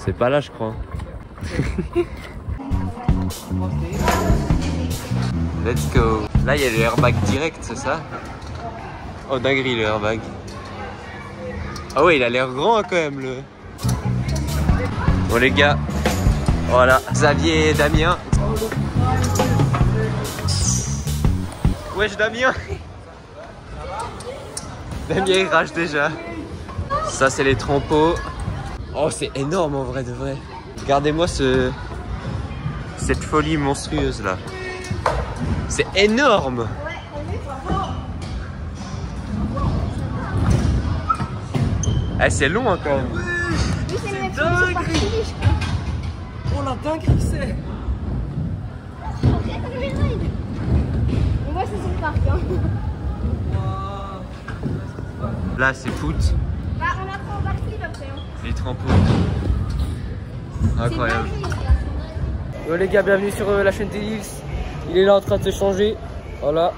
C'est pas là, je crois. Let's go. Là, il y a le airbag direct, c'est ça? Oh, dinguerie, le airbag. Ah ouais, il a l'air grand quand même, le... Bon, les gars, voilà, Xavier et Damien. Wesh, Damien. Damien, il rage déjà. Ça, c'est les trampots. Oh, c'est énorme en vrai de vrai. Regardez-moi cette folie monstrueuse là. C'est énorme. Eh, c'est long hein, quand même. C'est dingue. Oh la dinguerie c'est. On voit c'est sur le parc hein. Là c'est foot. Bah on apprend au backflip après hein. Les trampots. Incroyable. Bon les gars, bienvenue sur la chaîne TX. Il est là en train de se changer. Voilà.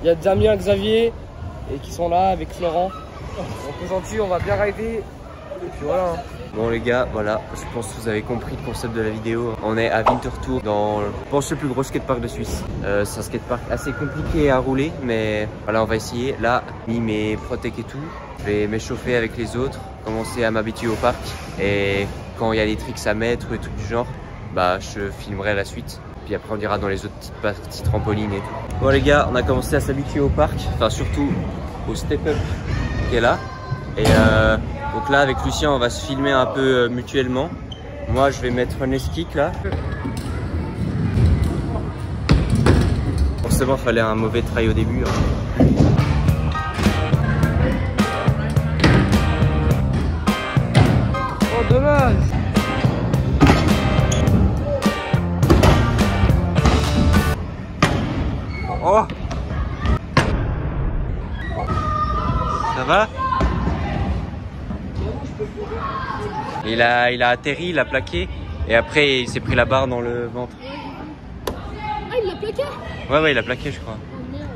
Il y a Damien, Xavier et qui sont là avec Florent. Donc aujourd'hui on va bien rider. Et puis voilà. Bon les gars, voilà, je pense que vous avez compris le concept de la vidéo. On est à Winterthur dans, je pense, le plus gros skatepark de Suisse. C'est un skatepark assez compliqué à rouler, mais voilà, on va essayer. Là, mis mes protèques et tout, je vais m'échauffer avec les autres, commencer à m'habituer au parc. Et quand il y a des tricks à mettre et tout du genre, bah je filmerai la suite. Puis après on ira dans les autres petites parties trampolines et tout. Bon les gars, on a commencé à s'habituer au parc, enfin surtout au step-up qui est là. Et donc là avec Lucien on va se filmer un peu mutuellement. Moi je vais mettre un esquick là. Forcément il fallait un mauvais try au début hein. Oh dommage. Oh, ça va? Il a atterri, il a plaqué et après il s'est pris la barre dans le ventre. Ah il l'a plaqué? Ouais il a plaqué je crois. Oh merde.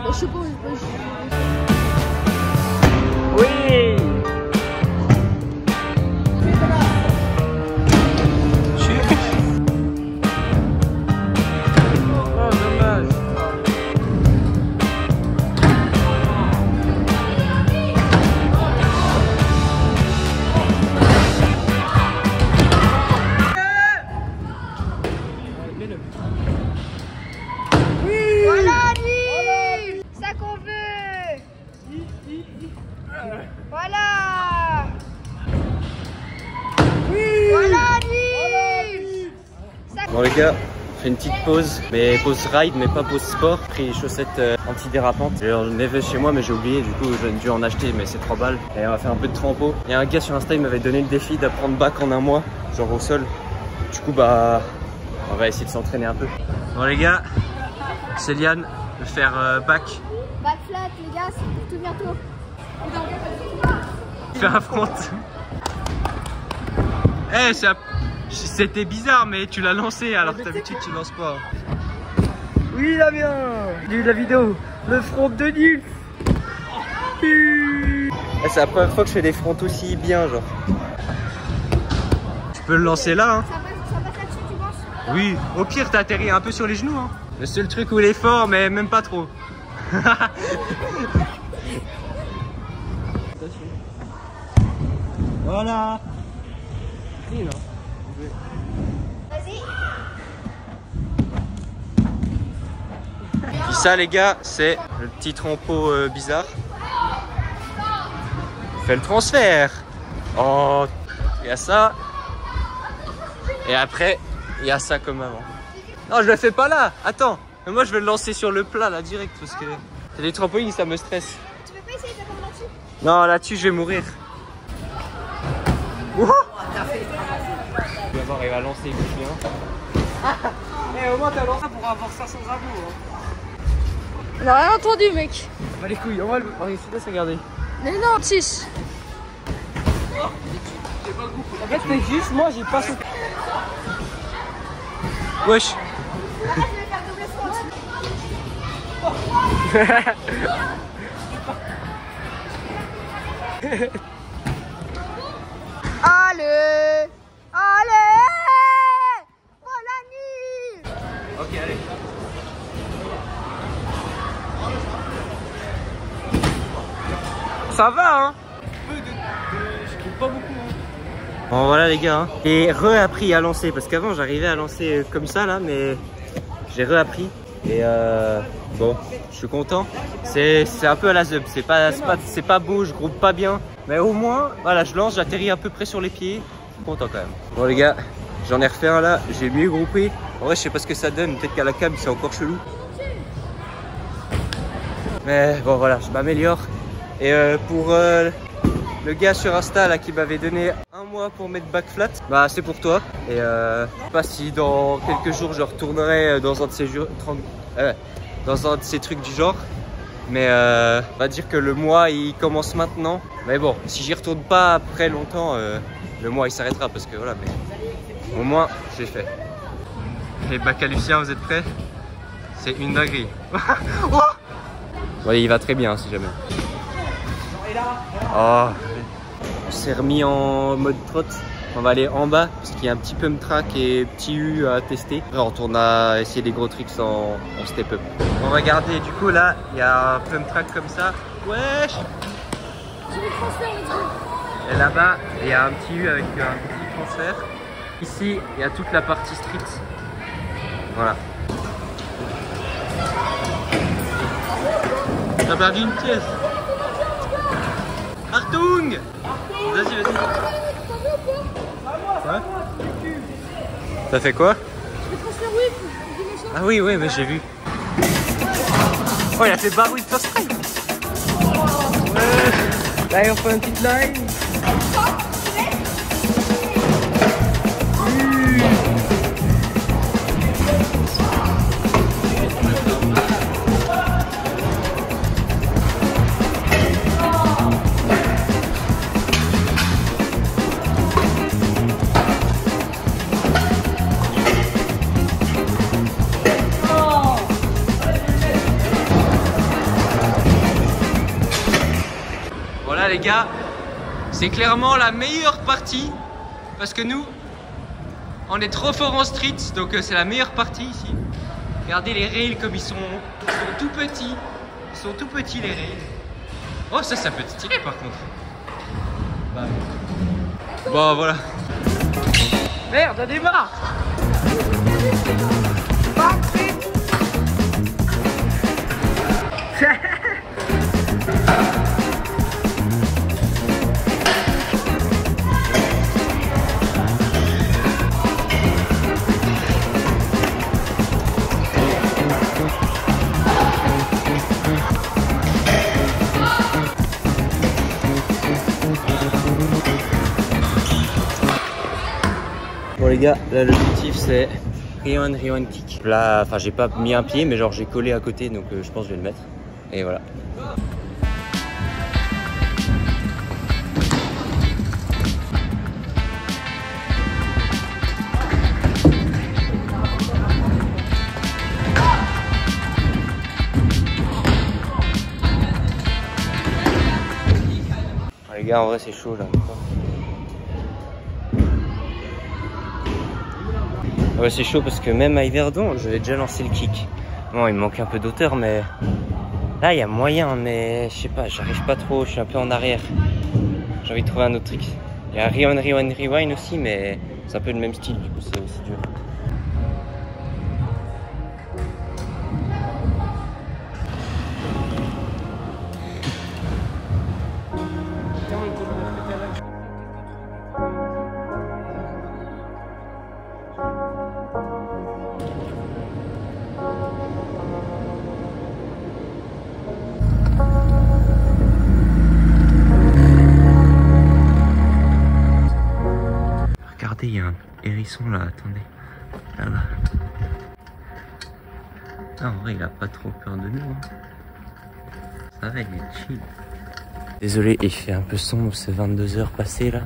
Bah, je sais pas. Oui. Oh dommage. Voilà lui. Ça qu'on veut. Voilà. Voilà lui. Bon les gars, on fait une petite pause, mais pause ride mais pas pause sport. J'ai pris les chaussettes antidérapantes. J'en avais chez moi mais j'ai oublié, du coup j'ai dû en acheter mais c'est 3 balles. Et on va faire un peu de trampo. Il y a un gars sur Insta, il m'avait donné le défi d'apprendre back en un mois, genre au sol. Du coup bah on va essayer de s'entraîner un peu. Bon les gars, c'est Liane de faire back. Back flat les gars, c'est tout bientôt. Fais un front. Eh, c'était bizarre, mais tu l'as lancé alors que d'habitude tu lances pas. Oui Damien. J'ai eu la vidéo. Le front de nul. C'est la première fois que je fais des fronts aussi bien, genre. Tu peux le lancer là, hein. Ça passe là-dessus tu penses? Oui, au pire t'atterris un peu sur les genoux, hein. Le seul truc où il est fort, mais même pas trop. Voilà. Vas-y. Puis ça les gars, c'est le petit trampo bizarre. Fais le transfert. Oh, il y a ça. Et après, il y a ça comme avant. Non, je le fais pas là. Attends. Mais moi, je vais le lancer sur le plat là direct parce que les trampolines, ça me stresse. Tu peux pas essayer de t'attendre là-dessus? Non, là-dessus, je vais mourir. Ouh. Tu vas voir, il va lancer le chien. Eh au moins t'as lancé pour avoir ça sans abo hein. On a rien entendu mec. Bah les couilles, on va le... Oh, il se laisse regarder. Mais non 6. En fait c'est juste, moi j'ai pas sauté. Wesh. Je vais faire double front. Allez. Ok, allez. Ça va, hein? Je trouve pas beaucoup. Hein. Bon, voilà les gars. Hein. J'ai réappris à lancer parce qu'avant j'arrivais à lancer comme ça là, mais j'ai réappris. Et bon, je suis content. C'est un peu à la zeub. C'est pas beau, je groupe pas bien. Mais au moins, voilà, je lance, j'atterris à peu près sur les pieds. Je suis content quand même. Bon les gars, j'en ai refait un là. J'ai mieux groupé. En vrai, je sais pas ce que ça donne. Peut-être qu'à la cam, c'est encore chelou. Mais bon, voilà, je m'améliore. Et pour le gars sur Insta là qui m'avait donné un mois pour mettre back flat, bah c'est pour toi. Et je sais pas si dans quelques jours je retournerai dans un de ces dans un de ces trucs du genre. Mais on va dire que le mois il commence maintenant. Mais bon, si j'y retourne pas après longtemps, le mois il s'arrêtera parce que voilà, mais au moins j'ai fait. Les bacs à Lucien, vous êtes prêts? C'est une dinguerie. Oh, ouais, il va très bien si jamais. Oh. On s'est remis en mode trot. On va aller en bas parce qu'il y a un petit pump track et petit U à tester. Après on retourne à essayer des gros tricks en step up. On va regarder, du coup là il y a un pump track comme ça. Wesh. Et là-bas il y a un petit U avec un petit transfert. Ici il y a toute la partie street. Voilà. T'as perdu une pièce. Artung! Vas-y, vas-y. Ouais. Ça fait quoi? Ah oui, oui, mais j'ai vu. Oh, il a fait bar with first try. Là, on fait une petite line. Voilà les gars, c'est clairement la meilleure partie parce que nous, on est trop fort en street, donc c'est la meilleure partie ici. Regardez les rails comme ils sont tout petits. Ils sont tout petits les rails. Oh ça peut te tirer par contre. Bon voilà. Merde, ça démarre. Bon les gars, là l'objectif c'est rewind kick. Là, enfin j'ai pas mis un pied mais genre j'ai collé à côté donc je pense que je vais le mettre. Et voilà. Ah, les gars en vrai c'est chaud là. Ouais, c'est chaud parce que même à Yverdon, j'avais déjà lancé le kick. Bon, il me manque un peu d'auteur, mais là, il y a moyen, mais je sais pas, j'arrive pas trop, je suis un peu en arrière. J'ai envie de trouver un autre trick. Il y a rewind aussi, mais c'est un peu le même style, du coup, c'est aussi dur. Regardez, il y a un hérisson là, attendez. Là-bas. Ah, en vrai, il a pas trop peur de nous. Hein. Ça va, il est chill. Désolé, il fait un peu sombre, c'est 22 h passées là.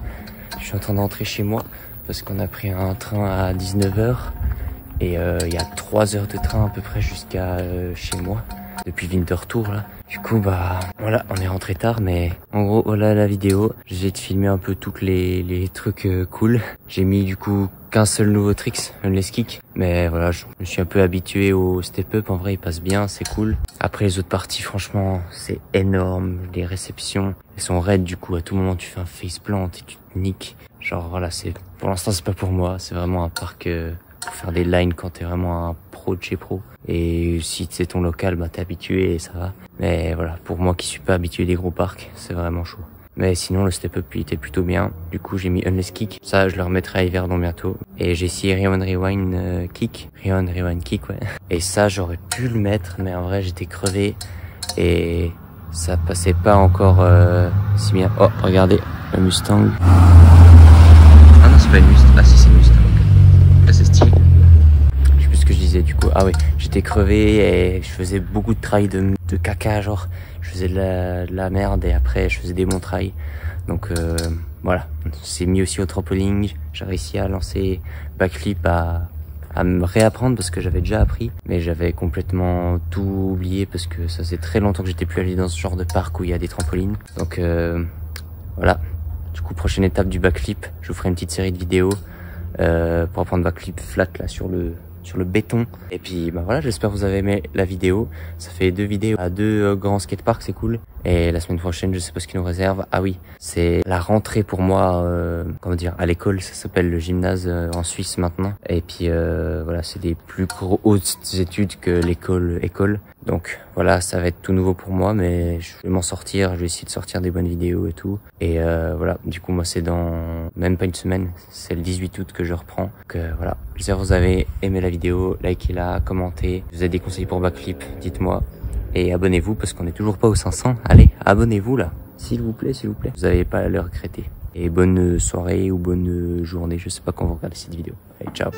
Je suis en train d'entrer chez moi parce qu'on a pris un train à 19 h. Et il y a 3 heures de train à peu près jusqu'à chez moi. depuis Winter Tour là. Du coup bah voilà, on est rentré tard, mais en gros voilà la vidéo. J'ai de filmer un peu toutes les trucs cool. J'ai mis du coup qu'un seul nouveau tricks, un unless kick, mais voilà, je me suis un peu habitué au step up. En vrai il passe bien, c'est cool. Après les autres parties franchement c'est énorme, les réceptions elles sont raides, du coup à tout moment tu fais un faceplant et tu te niques. Genre voilà, c'est pour l'instant c'est pas pour moi, c'est vraiment un parc pour faire des lines quand t'es vraiment un pro de chez pro. Et si c'est ton local, bah t'es habitué et ça va. Mais voilà, pour moi qui suis pas habitué des gros parcs, c'est vraiment chaud. Mais sinon le step up il était plutôt bien. Du coup j'ai mis unless kick, ça je le remettrai à Yverdon bientôt. Et j'ai essayé Rewind kick, Rewind kick ouais. Et ça j'aurais pu le mettre, mais en vrai j'étais crevé et ça passait pas encore si bien. Oh regardez le Mustang. Ah non c'est pas une Mustang, ah si c'est une Mustang. Là c'est stylé. Je sais plus ce que je disais du coup. Ah oui, j'étais crevé et je faisais beaucoup de trail de caca, genre je faisais de la merde et après je faisais des bons trails. Donc voilà, c'est mis aussi au trampoline. J'ai réussi à lancer backflip, à me réapprendre parce que j'avais déjà appris, mais j'avais complètement tout oublié parce que ça faisait très longtemps que j'étais plus allé dans ce genre de parc où il y a des trampolines. Donc voilà. Du coup, prochaine étape du backflip, je vous ferai une petite série de vidéos pour apprendre backflip flat là sur le béton. Et puis bah voilà, j'espère que vous avez aimé la vidéo. Ça fait 2 vidéos à 2 grands skateparks, c'est cool. Et la semaine prochaine, je sais pas ce qu'ils nous réserve. Ah oui, c'est la rentrée pour moi, comment dire, à l'école. Ça s'appelle le gymnase en Suisse maintenant. Et puis voilà, c'est des plus hautes études que école. Donc voilà, ça va être tout nouveau pour moi, mais je vais m'en sortir. Je vais essayer de sortir des bonnes vidéos et tout. Et voilà, du coup moi c'est dans même pas une semaine, c'est le 18 août que je reprends. Donc voilà, j'espère que vous avez aimé la vidéo, likez-la, commentez. Si vous avez des conseils pour backflip, dites-moi. Et abonnez-vous parce qu'on est toujours pas aux 500. Allez, abonnez-vous là, s'il vous plaît, s'il vous plaît. Vous n'avez pas à le regretter. Et bonne soirée ou bonne journée, je sais pas quand vous regardez cette vidéo. Allez, ciao.